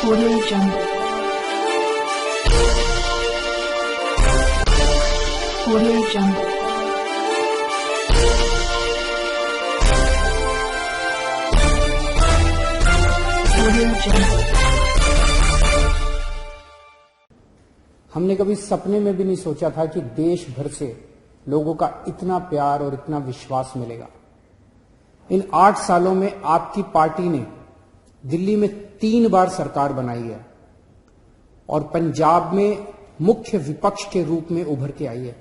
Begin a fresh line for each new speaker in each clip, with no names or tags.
Audio Jungle. Audio Jungle. Audio Jungle.
हमने कभी सपने में भी नहीं सोचा था कि देश भर से लोगों का इतना प्यार और इतना विश्वास मिलेगा। इन 8 सालों में आपकी पार्टी ने दिल्ली में 3 बार सरकार बनाई है और पंजाब में मुख्य विपक्ष के रूप में उभर के आई है।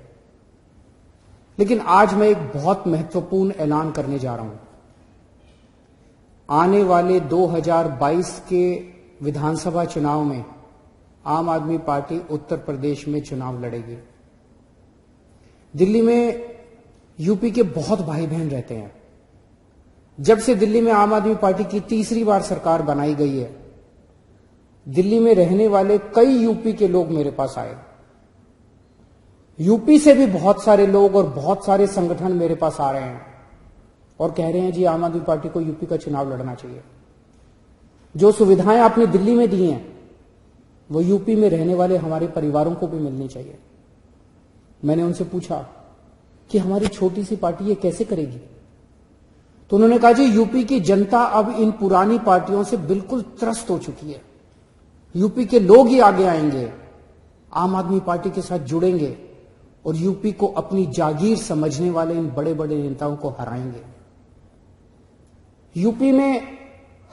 लेकिन आज मैं एक बहुत महत्वपूर्ण ऐलान करने जा रहा हूं। आने वाले 2022 के विधानसभा चुनाव में आम आदमी पार्टी उत्तर प्रदेश में चुनाव लड़ेगी। दिल्ली में यूपी के बहुत भाई बहन रहते हैं। जब से दिल्ली में आम आदमी पार्टी की तीसरी बार सरकार बनाई गई है, दिल्ली में रहने वाले कई यूपी के लोग मेरे पास आए। यूपी से भी बहुत सारे लोग और बहुत सारे संगठन मेरे पास आ रहे हैं और कह रहे हैं जी आम आदमी पार्टी को यूपी का चुनाव लड़ना चाहिए। जो सुविधाएं आपने दिल्ली में दी हैं वो यूपी में रहने वाले हमारे परिवारों को भी मिलनी चाहिए। मैंने उनसे पूछा कि हमारी छोटी सी पार्टी ये कैसे करेगी, तो उन्होंने कहा जी यूपी की जनता अब इन पुरानी पार्टियों से बिल्कुल त्रस्त हो चुकी है। यूपी के लोग ही आगे आएंगे, आम आदमी पार्टी के साथ जुड़ेंगे और यूपी को अपनी जागीर समझने वाले इन बड़े बड़े नेताओं को हराएंगे। यूपी में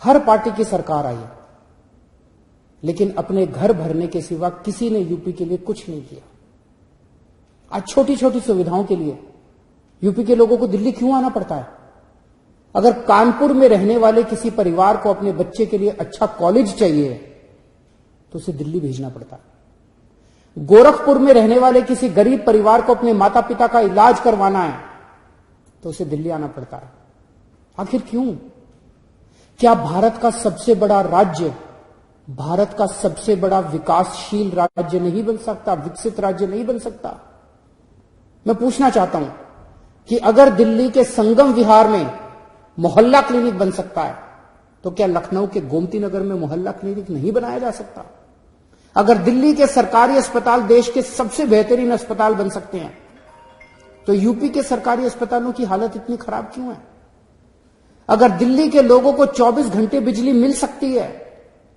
हर पार्टी की सरकार आई, लेकिन अपने घर भरने के सिवा किसी ने यूपी के लिए कुछ नहीं किया। आज छोटी छोटी सुविधाओं के लिए यूपी के लोगों को दिल्ली क्यों आना पड़ता है? अगर कानपुर में रहने वाले किसी परिवार को अपने बच्चे के लिए अच्छा कॉलेज चाहिए तो उसे दिल्ली भेजना पड़ता है। गोरखपुर में रहने वाले किसी गरीब परिवार को अपने माता पिता का इलाज करवाना है तो उसे दिल्ली आना पड़ता है। आखिर क्यों? क्या भारत का सबसे बड़ा राज्य, भारत का सबसे बड़ा विकासशील राज्य नहीं बन सकता, विकसित राज्य नहीं बन सकता? मैं पूछना चाहता हूं कि अगर दिल्ली के संगम विहार में मोहल्ला क्लिनिक बन सकता है तो क्या लखनऊ के गोमती नगर में मोहल्ला क्लिनिक नहीं बनाया जा सकता? अगर दिल्ली के सरकारी अस्पताल देश के सबसे बेहतरीन अस्पताल बन सकते हैं तो यूपी के सरकारी अस्पतालों की हालत इतनी खराब क्यों है? अगर दिल्ली के लोगों को 24 घंटे बिजली मिल सकती है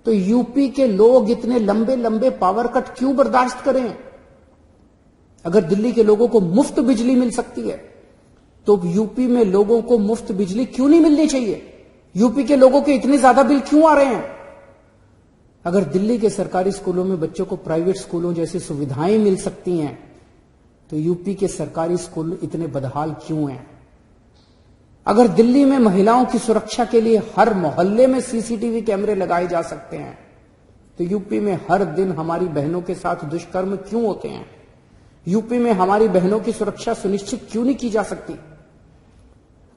तो यूपी के लोग इतने लंबे लंबे पावर कट क्यों बर्दाश्त करें? अगर दिल्ली के लोगों को मुफ्त बिजली मिल सकती है तो यूपी में लोगों को मुफ्त बिजली क्यों नहीं मिलनी चाहिए? यूपी के लोगों के इतने ज्यादा बिल क्यों आ रहे हैं? अगर दिल्ली के सरकारी स्कूलों में बच्चों को प्राइवेट स्कूलों जैसी सुविधाएं मिल सकती हैं तो यूपी के सरकारी स्कूल इतने बदहाल क्यों हैं? अगर दिल्ली में महिलाओं की सुरक्षा के लिए हर मोहल्ले में सीसीटीवी कैमरे लगाए जा सकते हैं तो यूपी में हर दिन हमारी बहनों के साथ दुष्कर्म क्यों होते हैं? यूपी में हमारी बहनों की सुरक्षा सुनिश्चित क्यों नहीं की जा सकती?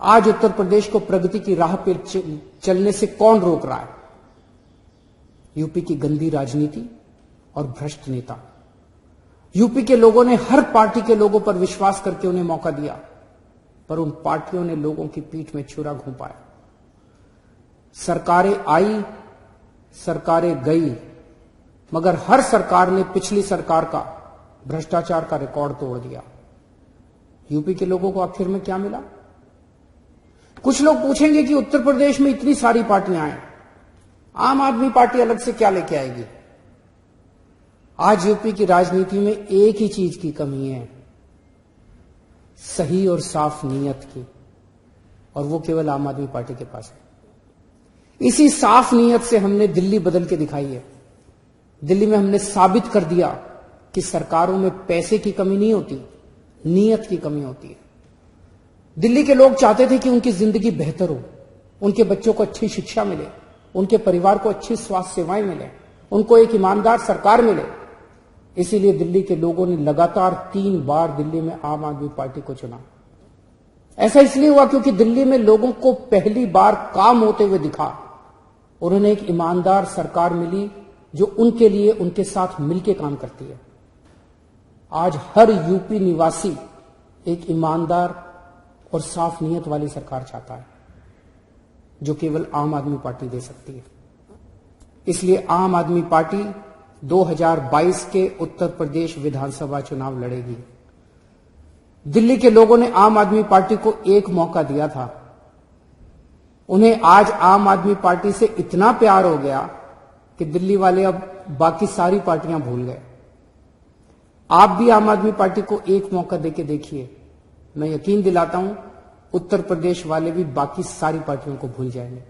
आज उत्तर प्रदेश को प्रगति की राह पर चलने से कौन रोक रहा है? यूपी की गंदी राजनीति और भ्रष्ट नेता। यूपी के लोगों ने हर पार्टी के लोगों पर विश्वास करके उन्हें मौका दिया, पर उन पार्टियों ने लोगों की पीठ में छुरा घोंपाया। सरकारें आई, सरकारें गई, मगर हर सरकार ने पिछली सरकार का भ्रष्टाचार का रिकॉर्ड तोड़ दिया। यूपी के लोगों को आखिर में क्या मिला? कुछ लोग पूछेंगे कि उत्तर प्रदेश में इतनी सारी पार्टियां हैं, आम आदमी पार्टी अलग से क्या लेके आएगी? आज यूपी की राजनीति में एक ही चीज की कमी है, सही और साफ नीयत की, और वो केवल आम आदमी पार्टी के पास है। इसी साफ नीयत से हमने दिल्ली बदल के दिखाई है। दिल्ली में हमने साबित कर दिया कि सरकारों में पैसे की कमी नहीं होती, नीयत की कमी होती है। दिल्ली के लोग चाहते थे कि उनकी जिंदगी बेहतर हो, उनके बच्चों को अच्छी शिक्षा मिले, उनके परिवार को अच्छी स्वास्थ्य सेवाएं मिले, उनको एक ईमानदार सरकार मिले। इसीलिए दिल्ली के लोगों ने लगातार 3 बार दिल्ली में आम आदमी पार्टी को चुना। ऐसा इसलिए हुआ क्योंकि दिल्ली में लोगों को पहली बार काम होते हुए दिखा और उन्हें एक ईमानदार सरकार मिली जो उनके लिए, उनके साथ मिलकर काम करती है। आज हर यूपी निवासी एक ईमानदार और साफ नीयत वाली सरकार चाहता है जो केवल आम आदमी पार्टी दे सकती है। इसलिए आम आदमी पार्टी 2022 के उत्तर प्रदेश विधानसभा चुनाव लड़ेगी। दिल्ली के लोगों ने आम आदमी पार्टी को एक मौका दिया था। उन्हें आज आम आदमी पार्टी से इतना प्यार हो गया कि दिल्ली वाले अब बाकी सारी पार्टियां भूल गए। आप भी आम आदमी पार्टी को एक मौका देके देखिए, मैं यकीन दिलाता हूं उत्तर प्रदेश वाले भी बाकी सारी पार्टियों को भूल जाएंगे।